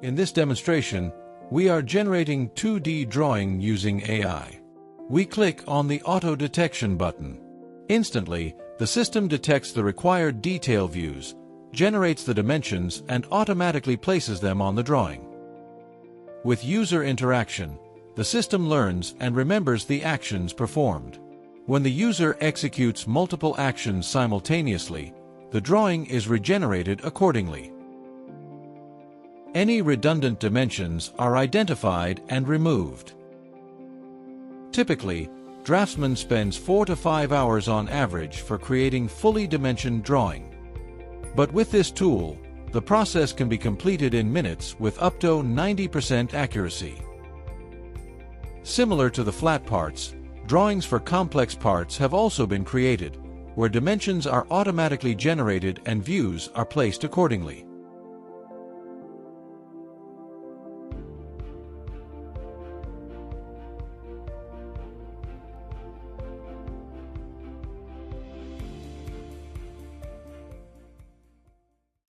In this demonstration, we are generating 2D drawing using AI. We click on the Auto Detection button. Instantly, the system detects the required detail views, generates the dimensions, and automatically places them on the drawing. With user interaction, the system learns and remembers the actions performed. When the user executes multiple actions simultaneously, the drawing is regenerated accordingly. Any redundant dimensions are identified and removed. Typically, draftsman spends 4 to 5 hours on average for creating fully dimensioned drawing. But with this tool, the process can be completed in minutes with up to 90% accuracy. Similar to the flat parts, drawings for complex parts have also been created, where dimensions are automatically generated and views are placed accordingly.